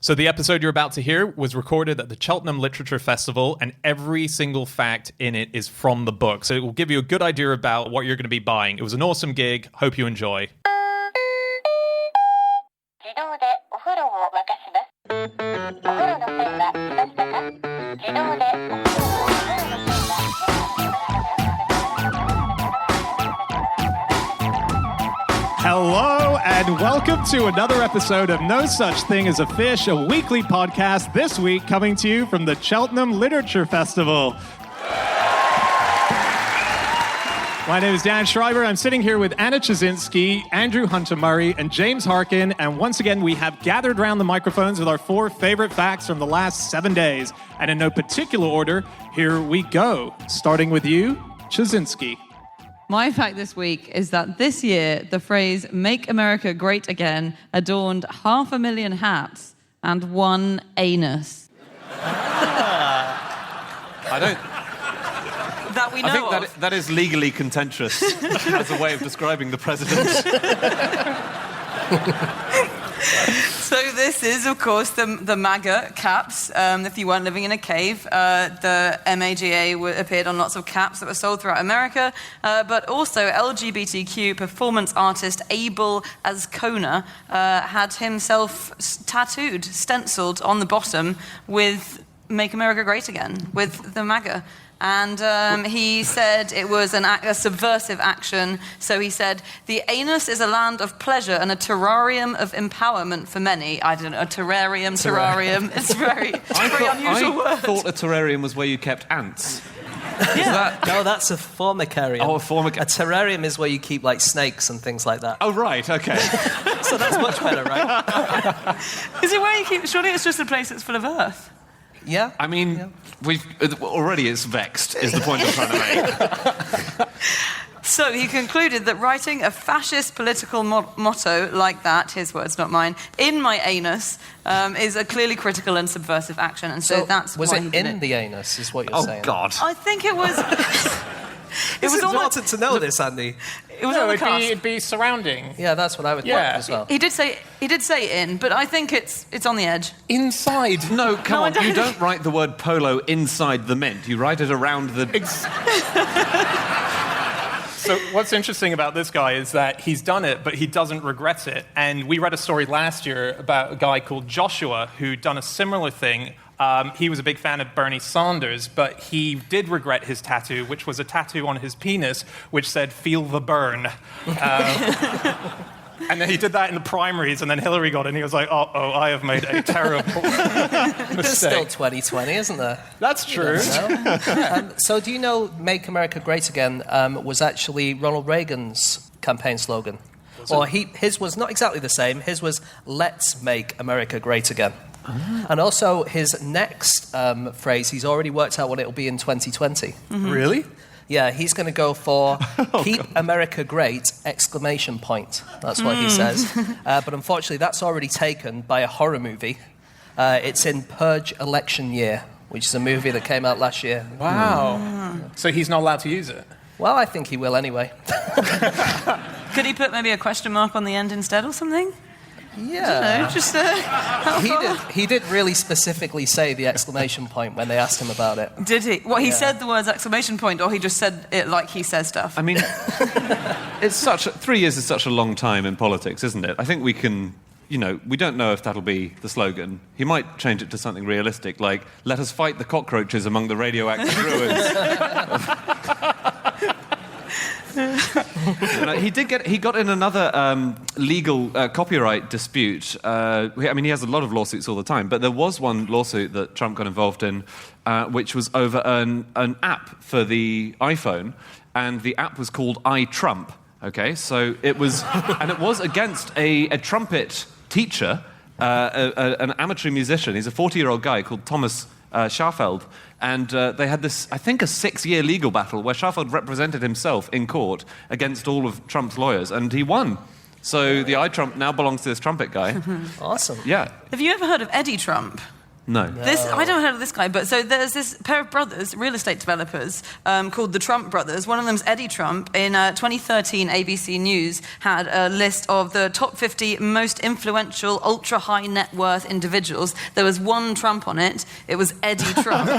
So the episode you're about to hear was recorded at the Cheltenham Literature Festival, and every single fact in it is from the book. So it will give you a good idea about what you're going to be buying. It was an awesome gig. Hope you enjoy. Hello and welcome to another episode of No Such Thing as a Fish, a weekly podcast this week coming to you from the Cheltenham Literature Festival. My name is Dan Schreiber. I'm sitting here with Anna Chazinski, Andrew Hunter-Murray, and James Harkin. And once again, we have gathered around the microphones with our 4 favorite facts from the last 7 days. And in no particular order, here we go. Starting with you, Chazinski. My fact this week is that this year, the phrase "Make America Great Again" adorned 500,000 hats and 1 anus. I don't... That we know I think that is legally contentious as a way of describing the president. So this is, of course, the MAGA caps. If you weren't living in a cave, the MAGA appeared on lots of caps that were sold throughout America. But also LGBTQ performance artist Abel Azcona had himself tattooed, stenciled on the bottom with "Make America Great Again," with the MAGA. And he said it was a subversive action. So he said, "The anus is a land of pleasure and a terrarium of empowerment for many." I don't know, a terrarium. It's very unusual word. I thought a terrarium was where you kept ants. Yeah. No, that's a formicarium. Oh, a formicarium. A terrarium is where you keep, like, snakes and things like that. Oh, right, okay. So that's much better, right? Is it where you keep... Surely it's just a place that's full of earth. Yeah. I mean, already it's vexed, is the point I'm trying to make. So he concluded that writing a fascist political motto like that, his words, not mine, in my anus, is a clearly critical and subversive action. And so that's was why it he did in the anus, is what you're saying? Oh, God. I think it was... It's important to know this, Andy. It was on the cusp. It'd be surrounding. Yeah, that's what I would think as well. He did say in, but I think it's on the edge. Inside. No, come on, you don't write the word polo inside the mint. You write it around the... So what's interesting about this guy is that he's done it, but he doesn't regret it. And we read a story last year about a guy called Joshua who'd done a similar thing. He was a big fan of Bernie Sanders, but he did regret his tattoo, which was a tattoo on his penis, which said, "Feel the burn." And then he did that in the primaries, and then Hillary got it, and he was like, "Oh, I have made a terrible mistake." There's still 2020, isn't there? That's true. So do you know "Make America Great Again" was actually Ronald Reagan's campaign slogan? Or his was not exactly the same. His was "Let's make America great again." Ah. And also his next phrase, he's already worked out what it'll be in 2020. Mm-hmm. Really? Yeah, he's going to go for "Keep America Great!" ! That's what he says. But unfortunately, that's already taken by a horror movie. It's in Purge Election Year, which is a movie that came out last year. Wow. So he's not allowed to use it? Well, I think he will anyway. Could he put maybe a question mark on the end instead or something? Yeah. I don't know, He did really specifically say the exclamation point when they asked him about it. Did he? Well, he said the words exclamation point, or he just said it like he says stuff? I mean, 3 years is such a long time in politics, isn't it? I think we can, we don't know if that'll be the slogan. He might change it to something realistic, like, "Let us fight the cockroaches among the radioactive ruins." He got in another legal copyright dispute. He has a lot of lawsuits all the time, but there was one lawsuit that Trump got involved in, which was over an app for the iPhone, and the app was called iTrump. Okay, so it was, and it was against a trumpet teacher, an amateur musician. He's a 40-year-old guy called Thomas Scharfeld, and they had this, I think, a 6-year legal battle where Scharfeld represented himself in court against all of Trump's lawyers, and he won. So the iTrump now belongs to this trumpet guy. Awesome. Yeah. Have you ever heard of Eddie Trump? No. I don't heard of this guy, but so there's this pair of brothers, real estate developers, called the Trump brothers. One of them's Eddie Trump. In 2013, ABC News had a list of the top 50 most influential, ultra-high net worth individuals. There was one Trump on it. It was Eddie Trump,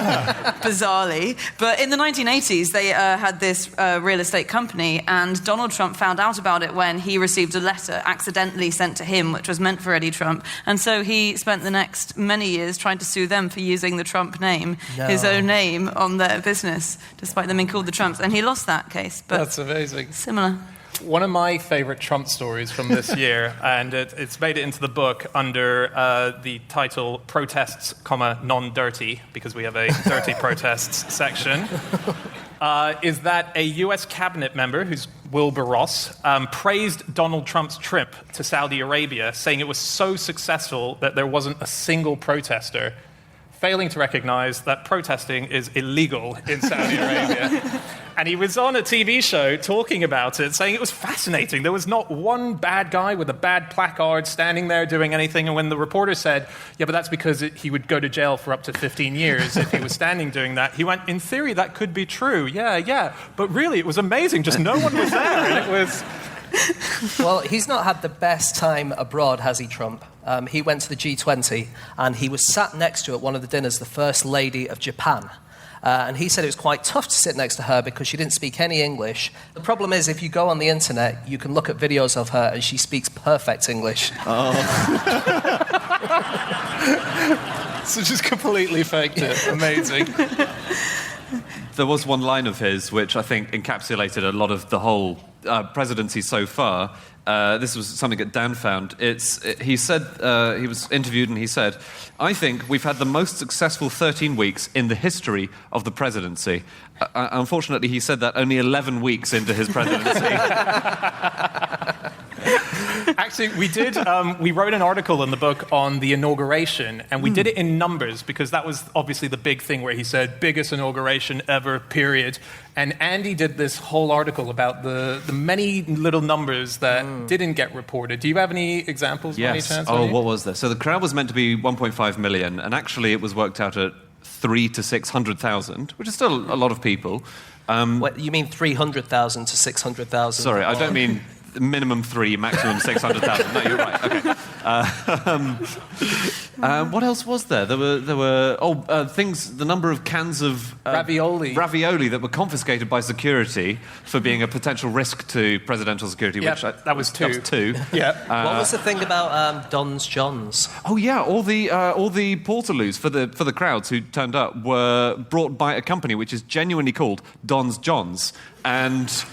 bizarrely. But in the 1980s, they had this real estate company, and Donald Trump found out about it when he received a letter accidentally sent to him, which was meant for Eddie Trump. And so he spent the next many years trying to sue them for using the Trump name, his own name, on their business, despite them being called the Trumps. And he lost that case. But that's amazing. Similar. One of my favorite Trump stories from this year, and it's made it into the book under the title Protests, Non-Dirty, because we have a dirty protests section, is that a US cabinet member, who's Wilbur Ross, praised Donald Trump's trip to Saudi Arabia, saying it was so successful that there wasn't a single protester, failing to recognize that protesting is illegal in Saudi Arabia. And he was on a TV show talking about it, saying it was fascinating. There was not one bad guy with a bad placard standing there doing anything. And when the reporter said, yeah, but that's because he would go to jail for up to 15 years if he was standing doing that, he went, in theory, that could be true. Yeah. But really, it was amazing. Just no one was there. And it was... Well, he's not had the best time abroad, has he, Trump? He went to the G20, and he was sat next to, at one of the dinners, the First Lady of Japan. And he said it was quite tough to sit next to her because she didn't speak any English. The problem is, if you go on the internet, you can look at videos of her, and she speaks perfect English. Oh. So just completely faked it. Amazing. There was one line of his which I think encapsulated a lot of the whole presidency so far. This was something that Dan found. He said, he was interviewed and he said, I think we've had the most successful 13 weeks in the history of the presidency. Unfortunately, he said that only 11 weeks into his presidency. Actually, we wrote an article in the book on the inauguration, and we did it in numbers because that was obviously the big thing where he said, biggest inauguration ever, period. And Andy did this whole article about the many little numbers that didn't get reported. Do you have any examples? Yes. By any chance, what was there? So the crowd was meant to be 1.5 million, and actually it was worked out at 300,000 to 600,000, which is still a lot of people. What, you mean 300,000 to 600,000? Sorry, I don't mean minimum 3, maximum 600,000. No, you're right. Okay. What else was there? There were things. The number of cans of ravioli that were confiscated by security for being a potential risk to presidential security. Yeah, that was 2. That was 2. Yeah. What was the thing about Don's Johns? Oh yeah, all the portaloos for the crowds who turned up were brought by a company which is genuinely called Don's Johns, and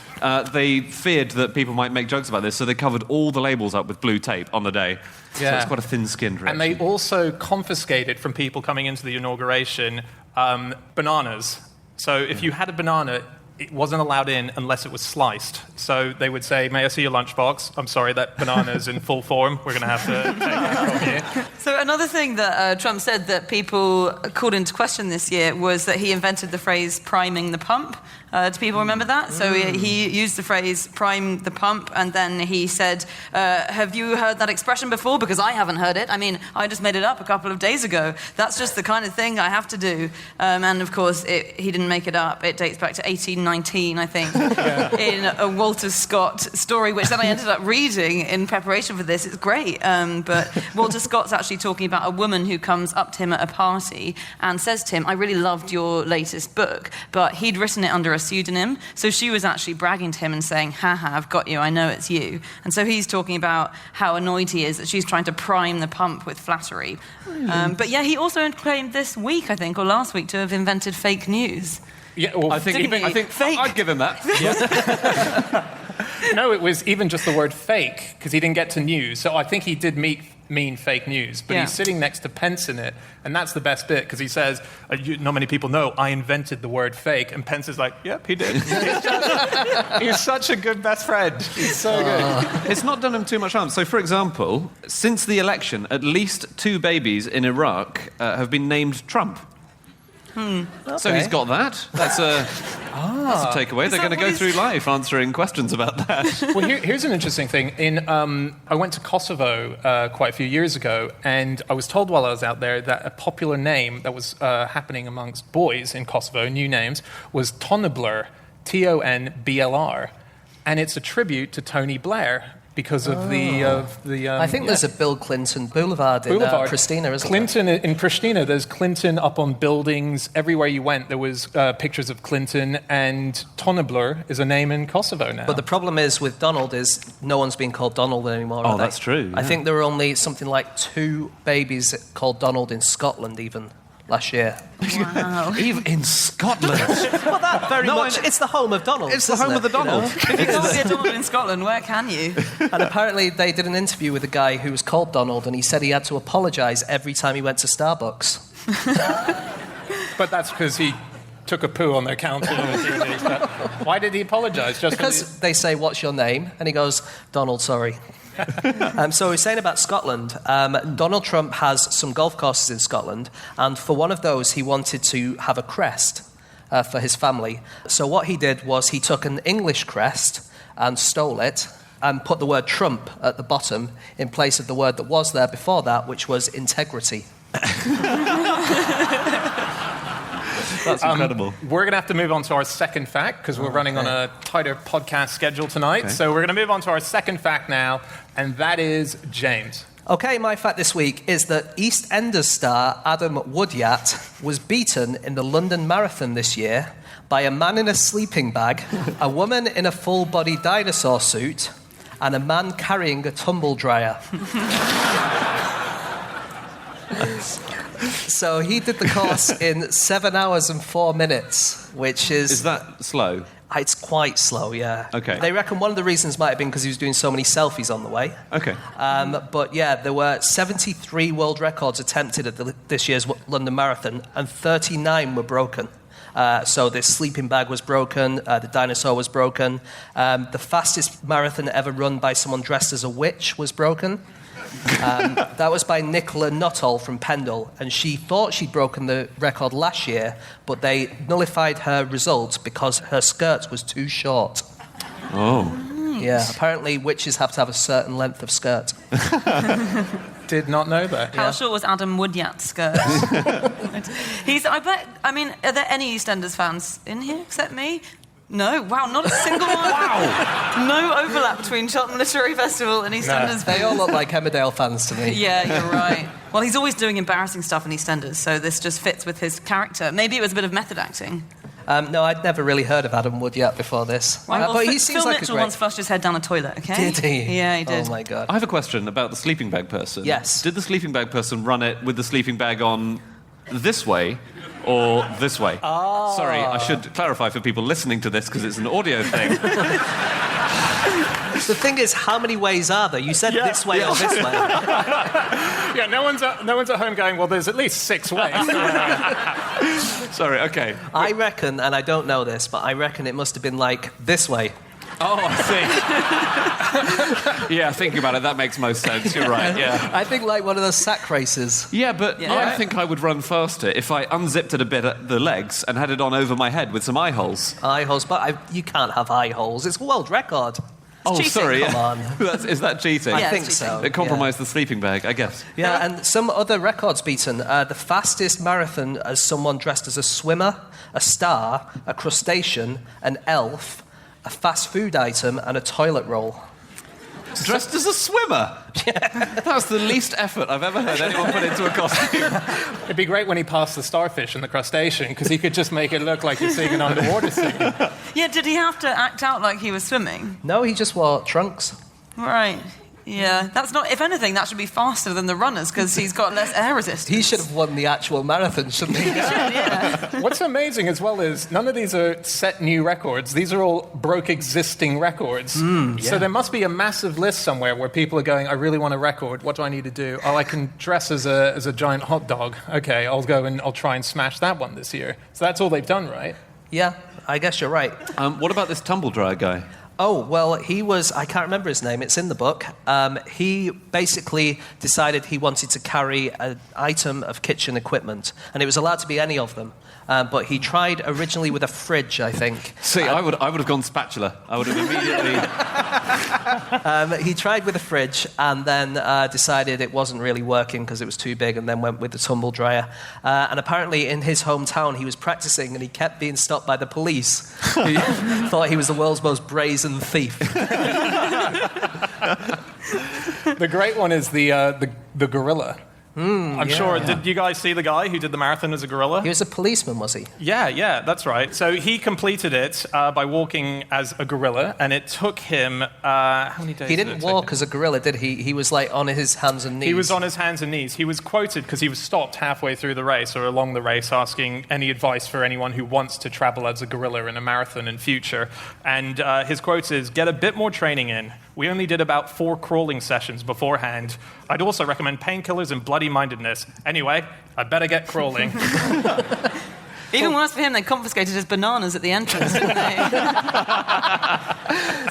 they feared that people might make jokes about this, so they covered all the labels up with blue tape on the day. So it's quite a thin-skinned reaction. And they also confiscated from people coming into the inauguration bananas. So if you had a banana, it wasn't allowed in unless it was sliced. So they would say, may I see your lunchbox? I'm sorry, that banana's in full form. We're going to have to take it from you. So another thing that Trump said that people called into question this year was that he invented the phrase priming the pump. Do people remember that? So he used the phrase prime the pump, and then he said, have you heard that expression before? Because I haven't heard it. I mean, I just made it up a couple of days ago. That's just the kind of thing I have to do. And of course, he didn't make it up. It dates back to 1819, I think, in a Walter Scott story, which then I ended up reading in preparation for this. It's great. But Walter Scott's actually talking about a woman who comes up to him at a party and says to him, I really loved your latest book, but he'd written it under a pseudonym. So she was actually bragging to him and saying, haha, I've got you, I know it's you. And so he's talking about how annoyed he is that she's trying to prime the pump with flattery. But yeah, he also claimed this week, I think, or last week, to have invented fake news. Yeah, well, I think fake. I'd give him that. No, it was even just the word fake, because he didn't get to news. So I think he did mean fake news, but he's sitting next to Pence in it, and that's the best bit, because he says, not many people know, I invented the word fake, and Pence is like, yep, he did. He's such a good best friend. He's so good. It's not done him too much harm. So, for example, since the election, at least 2 babies in Iraq have been named Trump. Okay. So he's got that. That's a... That's a takeaway. They're going to go through life answering questions about that. Well, here's an interesting thing. I went to Kosovo quite a few years ago, and I was told while I was out there that a popular name that was happening amongst boys in Kosovo, new names, was Tonblr, Tonbl, and it's a tribute to Tony Blair because of the I think there's a Bill Clinton Boulevard in Pristina, isn't Clinton in Pristina. There's Clinton up on buildings everywhere you went. There was pictures of Clinton, and Tonblr is a name in Kosovo now. But the problem is with Donald is no one's being called Donald anymore. Oh, that's true. I think there were only something like 2 babies called Donald in Scotland even last year. Wow. Even in Scotland. Well, that very much. It's the home of Donald. It's the home of the Donald. If you can't be a Donald in Scotland, where can you? And apparently they did an interview with a guy who was called Donald, and he said he had to apologise every time he went to Starbucks. But that's because he took a poo on their counter. Why did he apologise? Just because they say, "What's your name?" and he goes, "Donald, sorry." So we're saying about Scotland, Donald Trump has some golf courses in Scotland, and for one of those he wanted to have a crest for his family. So what he did was he took an English crest and stole it and put the word Trump at the bottom in place of the word that was there before that, which was integrity. That's incredible. We're going to have to move on to our second fact because we're running on a tighter podcast schedule tonight. Okay. So we're going to move on to our second fact now, and that is James. Okay, my fact this week is that EastEnders star Adam Woodyat was beaten in the London Marathon this year by a man in a sleeping bag, a woman in a full-body dinosaur suit, and a man carrying a tumble dryer. So he did the course in 7 hours and 4 minutes, which is... Is that slow? It's quite slow, yeah. Okay. They reckon one of the reasons might have been because he was doing so many selfies on the way. Okay. But yeah, there were 73 world records attempted at this year's London Marathon, and 39 were broken. So the sleeping bag was broken, the dinosaur was broken. The fastest marathon ever run by someone dressed as a witch was broken. That was by Nicola Nuttall from Pendle, and she thought she'd broken the record last year, but they nullified her results because her skirt was too short. Oh. Yeah, apparently witches have to have a certain length of skirt. Did not know that. How short was Adam Woodyat's skirt? I mean, are there any EastEnders fans in here except me? No, wow, not a single one. Wow. No overlap between Cheltenham Literary Festival and EastEnders. They all look like Emmerdale fans to me. Yeah, you're right. Well, he's always doing embarrassing stuff in EastEnders, so this just fits with his character. Maybe it was a bit of method acting. No, I'd never really heard of Adam Woodyat before this. Well, but he seems Phil like Mitchell a great... once flushed his head down a toilet, okay? Did he? Yeah, he did. Oh, my God. I have a question about the sleeping bag person. Yes. Did the sleeping bag person run it with the sleeping bag on this way or this way? Oh. Sorry, I should clarify for people listening to this because it's an audio thing. The thing is, how many ways are there? You said this way or this way. Yeah, no one's at home going, well, there's at least 6 ways. Sorry, okay. I reckon, and I don't know this, but I reckon it must have been like this way. Oh, I see. Yeah, thinking about it, that makes most sense. You're right, yeah. I think like one of those sack races. Yeah, but I think I would run faster if I unzipped it a bit at the legs and had it on over my head with some eye holes. Eye holes, but you can't have eye holes. It's a world record. Oh, cheating. sorry. Come on. Is that cheating? I Yeah, think it's so. It compromised the sleeping bag, I guess. Yeah, and some other records beaten. The fastest marathon as someone dressed as a swimmer, a star, a crustacean, an elf, a fast food item, and a toilet roll. Dressed as a swimmer? That's the least effort I've ever heard anyone put into a costume. It'd be great when he passed the starfish and the crustacean because he could just make it look like you're seeing an underwater scene. Yeah, did he have to act out like he was swimming? No, he just wore trunks. Right. Yeah, that's not. If anything, that should be faster than the runners because he's got less air resistance. He should have won the actual marathon, shouldn't he? Yeah. What's amazing as well is none of these are set new records. These are all broke existing records. So there must be a massive list somewhere where people are going, I really want a record. What do I need to do? Oh, I can dress as a giant hot dog. Okay, I'll go and I'll try and smash that one this year. So that's all they've done, right? Yeah, I guess you're right. What about this tumble dryer guy? Oh, well, I can't remember his name, it's in the book. He basically decided he wanted to carry an item of kitchen equipment, and it was allowed to be any of them. But he tried originally with a fridge, I think. See, I would have gone spatula. I would have immediately... He tried with a fridge and then decided it wasn't really working because it was too big, and then went with the tumble dryer. And apparently in his hometown he was practicing and he kept being stopped by the police, who thought he was the world's most brazen thief. The great one is the gorilla. I'm sure. Yeah. Did you guys see the guy who did the marathon as a gorilla? He was a policeman, was he? Yeah, that's right. So he completed it by walking as a gorilla, and it took him how many days? He didn't walk as a gorilla, did he? He was like on his hands and knees. He was on his hands and knees. He was quoted because he was stopped halfway through the race or along the race, asking any advice for anyone who wants to travel as a gorilla in a marathon in future. And his quote is, "Get a bit more training in. We only did about 4 crawling sessions beforehand. I'd also recommend painkillers and bloody-mindedness. Anyway, I better get crawling." Even worse for him, they confiscated his bananas at the entrance, didn't they?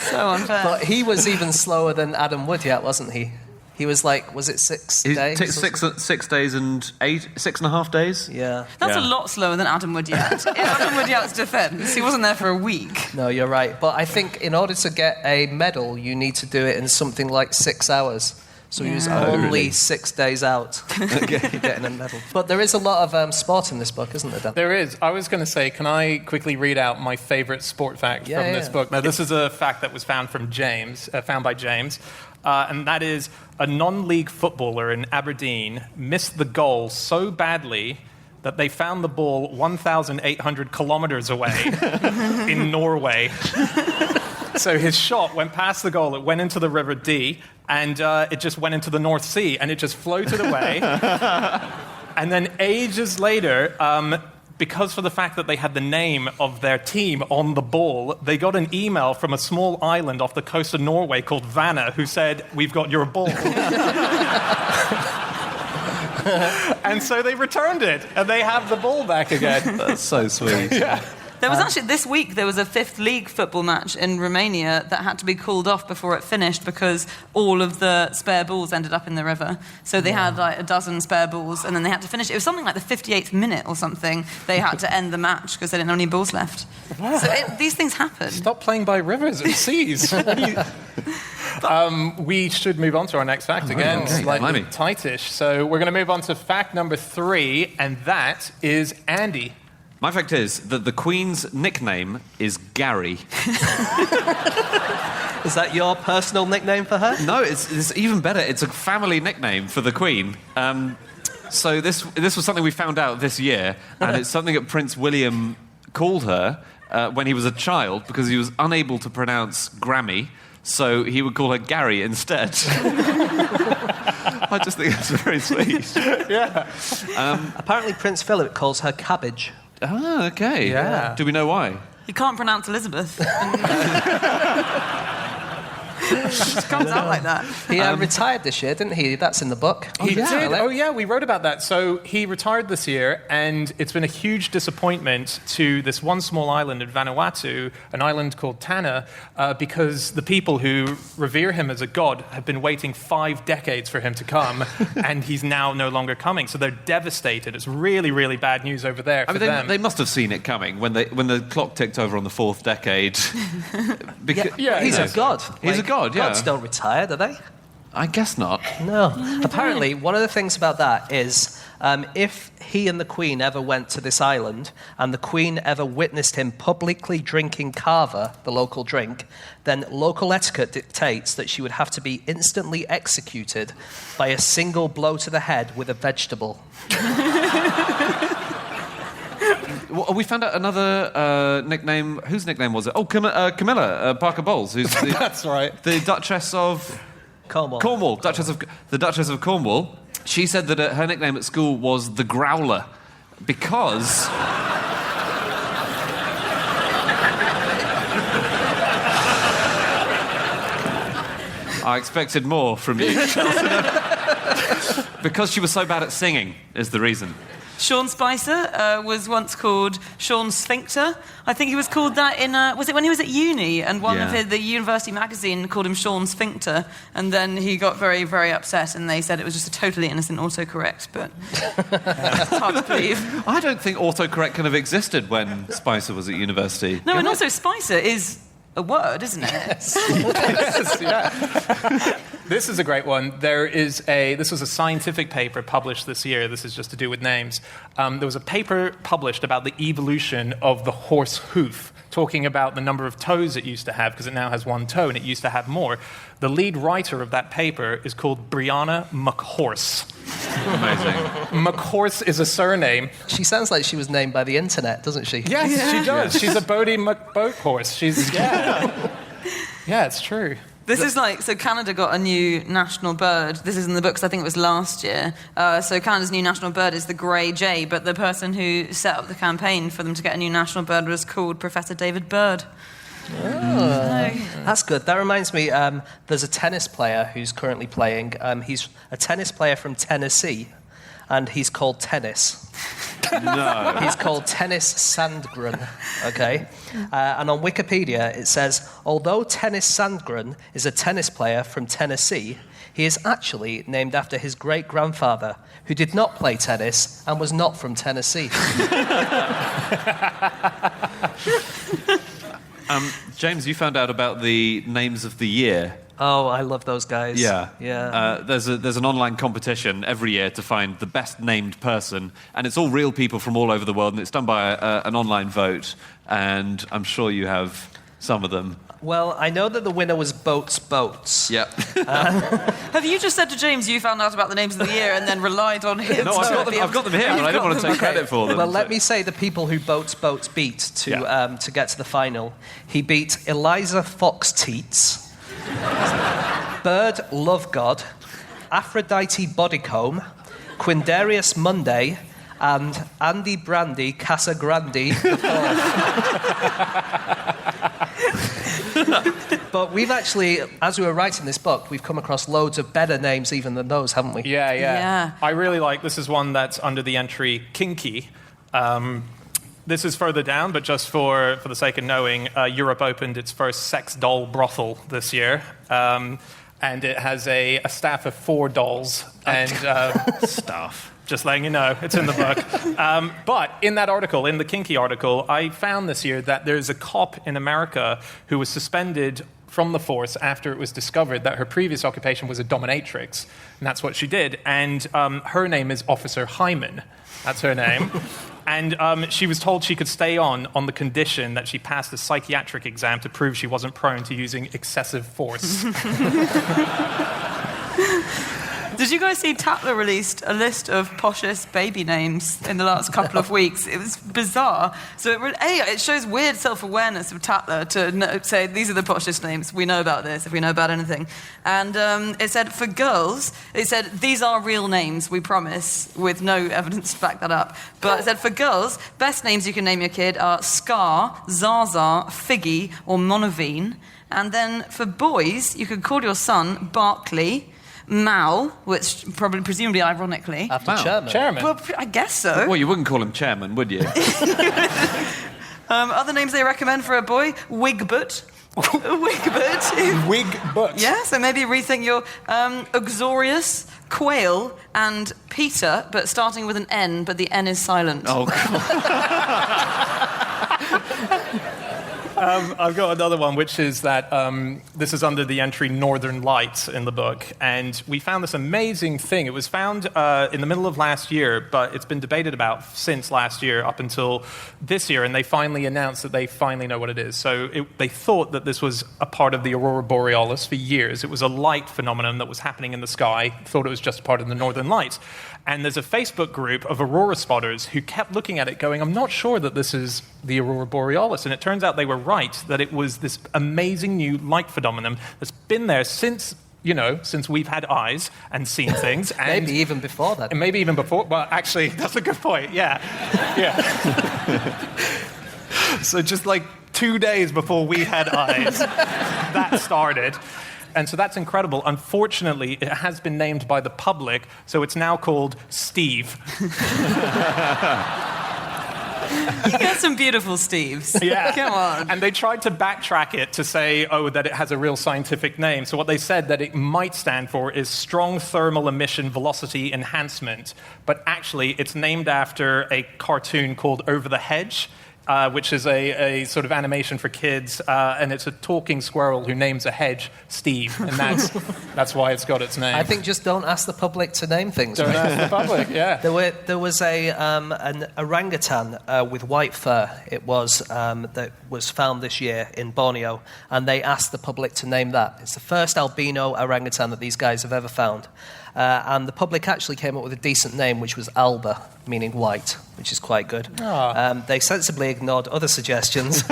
So unfair. But he was even slower than Adam Woodyard, wasn't he? He was like, was it 6 It days? takes 6 days and 6.5 days. Yeah. That's Yeah. a lot slower than Adam Woodyard. In Adam Woodyard's defence, he wasn't there for a week. No, you're right. But I think in order to get a medal, you need to do it in something like 6 hours. So he was only really? 6 days out getting a medal. But there is a lot of sport in this book, isn't there, Dan? There is. I was going to say, can I quickly read out my favourite sport fact from this book? Now, this is a fact that was found by James, and that is a non-league footballer in Aberdeen missed the goal so badly that they found the ball 1,800 kilometres away in Norway. So his shot went past the goal, it went into the River Dee, and it just went into the North Sea, and it just floated away. And then ages later, because for the fact that they had the name of their team on the ball, they got an email from a small island off the coast of Norway called Vanna, who said, "We've got your ball." And so they returned it, and they have the ball back again. That's so sweet. Yeah. There was actually, this week, there was a 5th League football match in Romania that had to be called off before it finished because all of the spare balls ended up in the river. So they had like a dozen spare balls, and then they had to finish. It was something like the 58th minute or something. They had to end the match because they didn't have any balls left. Wow. So these things happen. Stop playing by rivers and seas. We should move on to our next fact again, okay. slightly Blimey. tightish. So we're going to move on to fact number 3, and that is Andy. My fact is that the Queen's nickname is Gary. Is that your personal nickname for her? No, it's even better. It's a family nickname for the Queen. So this was something we found out this year, and it's something that Prince William called her when he was a child because he was unable to pronounce Grammy, so he would call her Gary instead. I just think that's very sweet. Yeah. Apparently Prince Philip calls her Cabbage. Ah, okay. Yeah. Do we know why? You can't pronounce Elizabeth. It just comes out like that. He retired this year, didn't he? That's in the book. He yeah. did. Oh, yeah, we wrote about that. So he retired this year, and it's been a huge disappointment to this one small island in Vanuatu, an island called Tanna, because the people who revere him as a god have been waiting 5 decades for him to come, and he's now no longer coming. So they're devastated. It's really, really bad news over there for them. They must have seen it coming when the clock ticked over on the 4th decade. Yeah, He's a god. He's a god, yeah. Gods don't retire, do they? I guess not. No. Apparently, one of the things about that is if he and the Queen ever went to this island and the Queen ever witnessed him publicly drinking kava, the local drink, then local etiquette dictates that she would have to be instantly executed by a single blow to the head with a vegetable. Well, we found out another nickname. Whose nickname was it? Oh, Camilla Parker Bowles, who's the, That's right. the Duchess of Cornwall. the Duchess of Cornwall. She said that her nickname at school was the Growler because I expected more from you, Chelsea. Because she was so bad at singing is the reason. Sean Spicer was once called Sean Sphincter. I think he was called that in, was it when he was at uni? And the university magazine called him Sean Sphincter. And then he got very, very upset, and they said it was just a totally innocent autocorrect, but it's hard to believe. I don't think autocorrect kind of existed when Spicer was at university. No, and also Spicer is a word, isn't it? Yes, yeah. This is a great one. This was a scientific paper published this year. This is just to do with names. There was a paper published about the evolution of the horse hoof, talking about the number of toes it used to have, because it now has one toe, and it used to have more. The lead writer of that paper is called Brianna McHorse. Amazing. McHorse is a surname. She sounds like she was named by the internet, doesn't she? Yes, she does. She's a Bodie McBoathorse. Yeah, it's true. This is so Canada got a new national bird. This is in the books, I think it was last year. So Canada's new national bird is the grey jay, but the person who set up the campaign for them to get a new national bird was called Professor David Bird. Oh, that's good. That reminds me, there's a tennis player who's currently playing. He's a tennis player from Tennessee, and he's called Tennis. No. He's called Tennis Sandgren, okay? And on Wikipedia it says, although Tennis Sandgren is a tennis player from Tennessee, he is actually named after his great-grandfather, who did not play tennis and was not from Tennessee. James, you found out about the names of the year. Oh, I love those guys. Yeah. There's an online competition every year to find the best named person, and it's all real people from all over the world, and it's done by an online vote, and I'm sure you have some of them. Well, I know that the winner was Boats. Yeah. Have you just said to James you found out about the names of the year and then relied on him? No, I've got them here, but I didn't want to take credit for them. Well, let me say the people who Boats beat to get to the final. He beat Eliza Fox Teets, Bird Love God, Aphrodite Bodycomb, Quindarius Monday, and Andy Brandy Casagrande IV. But we've actually, as we were writing this book, we've come across loads of better names even than those, haven't we? Yeah. I really like, this is one that's under the entry Kinky. This is further down, but just for the sake of knowing, Europe opened its first sex doll brothel this year. And it has a staff of 4 dolls. And staff. Just letting you know, it's in the book. But in that article, in the Kinky article, I found this year that there's a cop in America who was suspended from the force after it was discovered that her previous occupation was a dominatrix. And that's what she did. And her name is Officer Hyman. That's her name. And she was told she could stay on the condition that she passed a psychiatric exam to prove she wasn't prone to using excessive force. Did you guys see Tatler released a list of poshest baby names in the last couple of weeks? It was bizarre. So it shows weird self-awareness of Tatler to say, these are the poshest names. We know about this, if we know about anything. And it said, for girls, it said, these are real names, we promise, with no evidence to back that up. But it said, for girls, best names you can name your kid are Scar, Zaza, Figgy, or Monovine. And then for boys, you could call your son Barkley, Mal, which presumably ironically. After Chairman. Well, I guess so. Well, you wouldn't call him Chairman, would you? Other names they recommend for a boy, Wigbut. Wigbut. Wigbut. Yeah, so maybe rethink your Uxorious, Quail, and Peter, but starting with an N, but the N is silent. Oh, God. I've got another one, which is that this is under the entry Northern Lights in the book. And we found this amazing thing. It was found in the middle of last year, but it's been debated about since last year up until this year. And they finally announced that they finally know what it is. So they thought that this was a part of the Aurora Borealis for years. It was a light phenomenon that was happening in the sky. Thought it was just part of the Northern Lights. And there's a Facebook group of aurora spotters who kept looking at it going, I'm not sure that this is the Aurora Borealis. And it turns out they were right, that it was this amazing new light phenomenon that's been there since we've had eyes and seen things. And maybe even before that. And maybe even before. Well, actually, that's a good point, yeah. So just like 2 days before we had eyes, that started. And so that's incredible. Unfortunately, it has been named by the public, so it's now called Steve. You got some beautiful Steves. Yeah. Come on. And they tried to backtrack it to say, that it has a real scientific name. So what they said that it might stand for is strong thermal emission velocity enhancement. But actually, it's named after a cartoon called Over the Hedge, which is a sort of animation for kids, and it's a talking squirrel who names a hedge Steve, and that's why it's got its name. I think just don't ask the public to name things. Don't ask the public, yeah. There was an orangutan with white fur. It was that was found this year in Borneo, and they asked the public to name that. It's the first albino orangutan that these guys have ever found. And the public actually came up with a decent name, which was Alba, meaning white, which is quite good. They sensibly ignored other suggestions,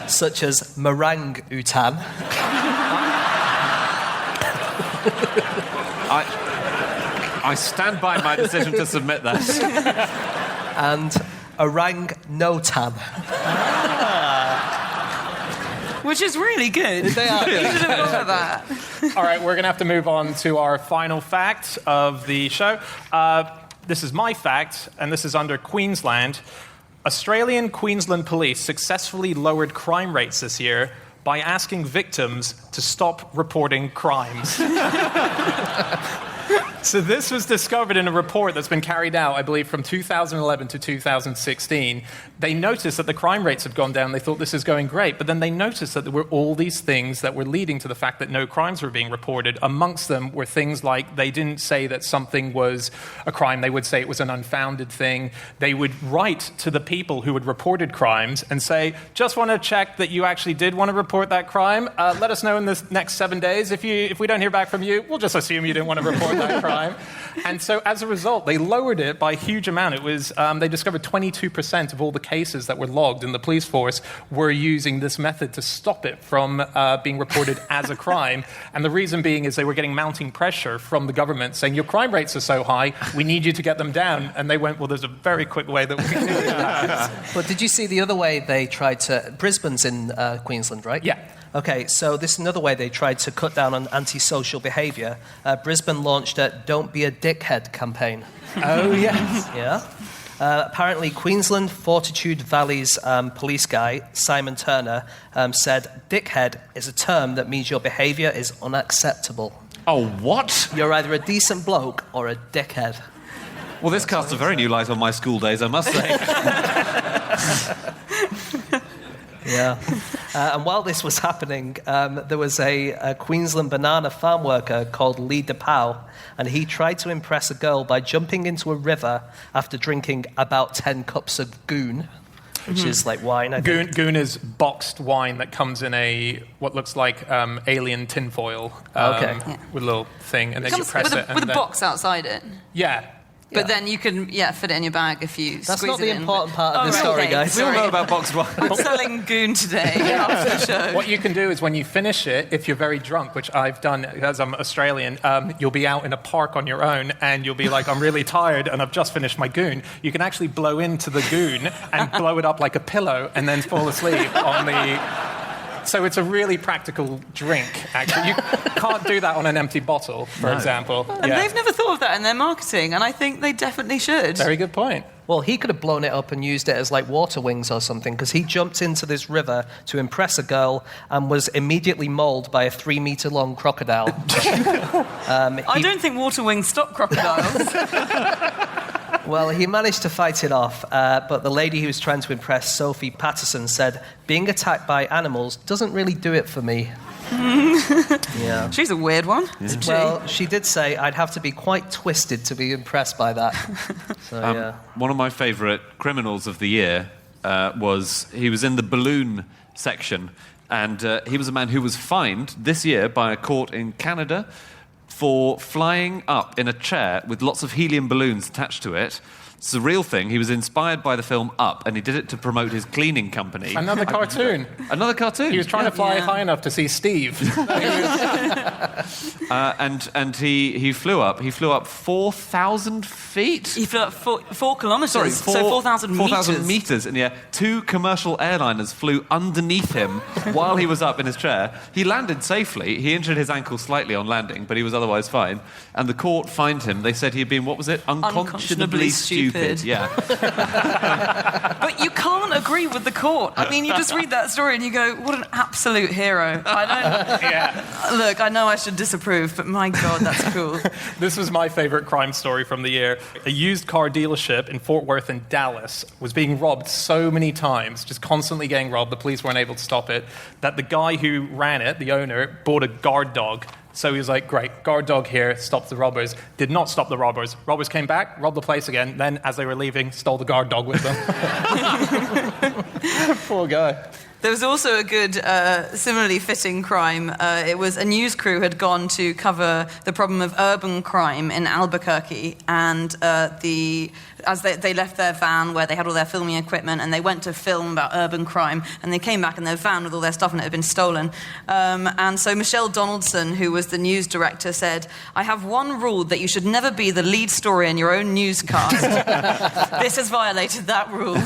such as Meringue-Utan. I stand by my decision to submit that. And Orang-No-Tan. Which is really good. They are. You should have gone with that. All right, we're going to have to move on to our final fact of the show. This is my fact, and this is under Queensland. Australian Queensland police successfully lowered crime rates this year by asking victims to stop reporting crimes. So this was discovered in a report that's been carried out, I believe, from 2011 to 2016. They noticed that the crime rates had gone down. They thought this is going great. But then they noticed that there were all these things that were leading to the fact that no crimes were being reported. Amongst them were things like they didn't say that something was a crime. They would say it was an unfounded thing. They would write to the people who had reported crimes and say, just want to check that you actually did want to report that crime. Let us know in the next 7 days. If we don't hear back from you, we'll just assume you didn't want to report that crime. And so as a result, they lowered it by a huge amount. It was they discovered 22% of all the cases that were logged in the police force were using this method to stop it from being reported as a crime. And the reason being is they were getting mounting pressure from the government saying, your crime rates are so high, we need you to get them down. And they went, well, there's a very quick way that we can do that. But did you see the other way they tried to... Brisbane's in Queensland, right? Yeah. Okay, so this is another way they tried to cut down on antisocial behaviour. Brisbane launched a Don't Be a Dickhead campaign. Oh, yes. Yeah. Apparently, Queensland Fortitude Valley's police guy, Simon Turner, said, dickhead is a term that means your behaviour is unacceptable. Oh, what? You're either a decent bloke or a dickhead. Well, this casts a very new light on my school days, I must say. Yeah. And while this was happening, there was a Queensland banana farm worker called Lee DePau, and he tried to impress a girl by jumping into a river after drinking about 10 cups of goon, which is like wine, I think. Goon is boxed wine that comes in what looks like alien tinfoil with a little thing, and then you press it. With a box outside it. Yeah. But then you can, fit it in your bag if you That's squeeze not it the in. important part of the story, guys. We all know about boxed wine. I'm selling goon today after the show. What you can do is when you finish it, if you're very drunk, which I've done as I'm Australian, you'll be out in a park on your own and you'll be like, I'm really tired and I've just finished my goon. You can actually blow into the goon and blow it up like a pillow and then fall asleep on the... So it's a really practical drink, actually. You can't do that on an empty bottle, for example. And they've never thought of that in their marketing, and I think they definitely should. Very good point. Well, he could have blown it up and used it as like water wings or something, because he jumped into this river to impress a girl and was immediately mauled by a 3-meter-long crocodile. I don't think water wings stop crocodiles. Well, he managed to fight it off, but the lady he was trying to impress, Sophie Patterson, said, being attacked by animals doesn't really do it for me. Yeah. She's a weird one, isn't she? Well, she did say, I'd have to be quite twisted to be impressed by that. So, yeah. One of my favourite criminals of the year he was in the balloon section, and he was a man who was fined this year by a court in Canada for flying up in a chair with lots of helium balloons attached to it It's a real thing. He was inspired by the film Up, and he did it to promote his cleaning company. Another cartoon. Another cartoon. He was trying to fly high enough to see Steve. And he flew up. He flew up 4,000 feet. He flew up 4 kilometres. Sorry, so 4,000 metres. 4,000 metres in the air. 2 commercial airliners flew underneath him while he was up in his chair. He landed safely. He injured his ankle slightly on landing, but he was otherwise fine. And the court fined him. They said he had been, what was it? Unconscionably stupid. Yeah. But you can't agree with the court. I mean, you just read that story and you go, what an absolute hero. Look, I know I should disapprove, but my God, that's cool. This was my favorite crime story from the year. A used car dealership in Fort Worth and Dallas was being robbed so many times, just constantly getting robbed. The police weren't able to stop it, that the guy who ran it, the owner, bought a guard dog. So he was like, great, guard dog here, stop the robbers. Did not stop the robbers. Robbers came back, robbed the place again. Then, as they were leaving, stole the guard dog with them. Poor guy. There was also a good, similarly fitting crime. It was a news crew had gone to cover the problem of urban crime in Albuquerque, and as they left their van where they had all their filming equipment, and they went to film about urban crime, and they came back in their van with all their stuff, and it had been stolen. And so Michelle Donaldson, who was the news director, said, "I have one rule, that you should never be the lead story in your own newscast." This has violated that rule.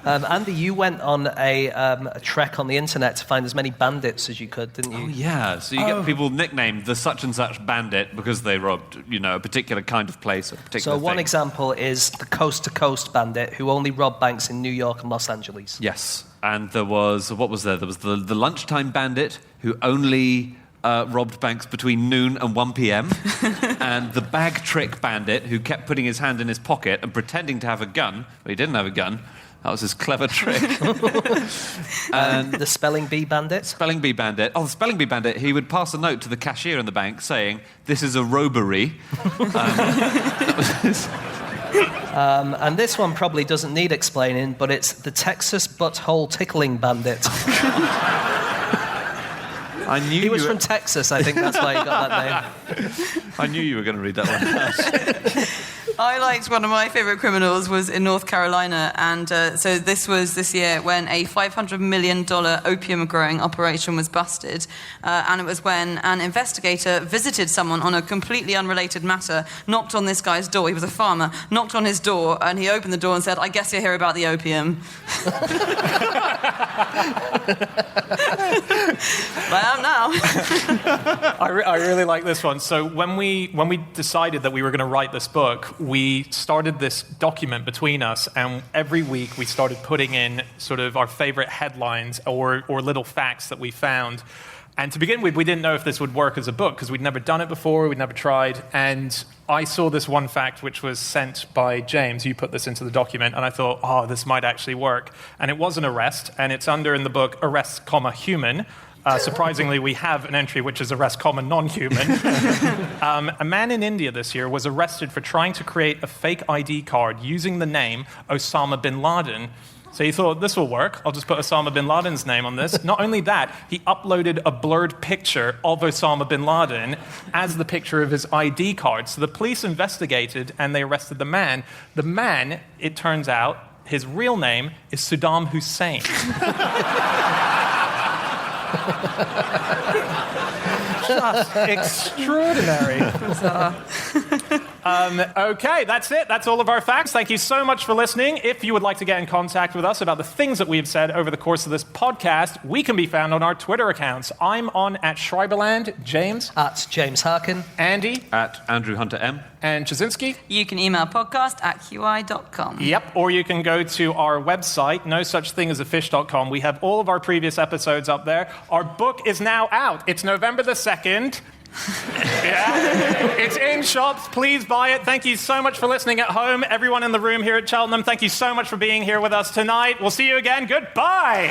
Andy, you went on a trek on the internet to find as many bandits as you could, didn't you? Oh, yeah. So you get people nicknamed the such and such bandit because they robbed, a particular kind of place or a particular So one thing. example is the coast-to-coast bandit who only robbed banks in New York and Los Angeles. Yes. And there was the lunchtime bandit who only robbed banks between noon and 1 p.m. and the bag trick bandit who kept putting his hand in his pocket and pretending to have a gun, but he didn't have a gun. That was his clever trick. And the spelling bee bandit? Spelling bee bandit. Oh, the spelling bee bandit, he would pass a note to the cashier in the bank saying, "This is a robbery." And this one probably doesn't need explaining, but it's the Texas butthole tickling bandit. I knew he was from Texas, I think that's why he got that name. I knew you were going to read that one. I liked one of my favourite criminals was in North Carolina, and so this was this year when a $500 million opium growing operation was busted, and it was when an investigator visited someone on a completely unrelated matter, knocked on this guy's door. He was a farmer, knocked on his door, and he opened the door and said, "I guess you're here about the opium." I am now. I really like this one. So when we decided that we were going to write this book, we started this document between us, and every week we started putting in sort of our favorite headlines or little facts that we found. And to begin with, we didn't know if this would work as a book because we'd never done it before, we'd never tried. And I saw this one fact which was sent by James. You put this into the document, and I thought, oh, this might actually work. And it was an arrest, and it's under in the book arrest, human. Surprisingly, we have an entry which is arrest, non-human. A man in India this year was arrested for trying to create a fake ID card using the name Osama bin Laden. So he thought, this will work. I'll just put Osama bin Laden's name on this. Not only that, he uploaded a blurred picture of Osama bin Laden as the picture of his ID card. So the police investigated and they arrested the man. The man, it turns out, his real name is Saddam Hussein. Just extraordinary. Okay, that's it. That's all of our facts. Thank you so much for listening. If you would like to get in contact with us about the things that we have said over the course of this podcast, we can be found on our Twitter accounts. I'm on @Schreiberland, James. @James Harkin. Andy. @Andrew Hunter M. And Chazinski. You can email podcast@qi.com. Yep, or you can go to our website, nosuchthingasafish.com. We have all of our previous episodes up there. Our book is now out. It's November the 2nd. Yeah, it's in shops. Please buy it. Thank you so much for listening at home. Everyone in the room here at Cheltenham, thank you so much for being here with us tonight. We'll see you again. Goodbye.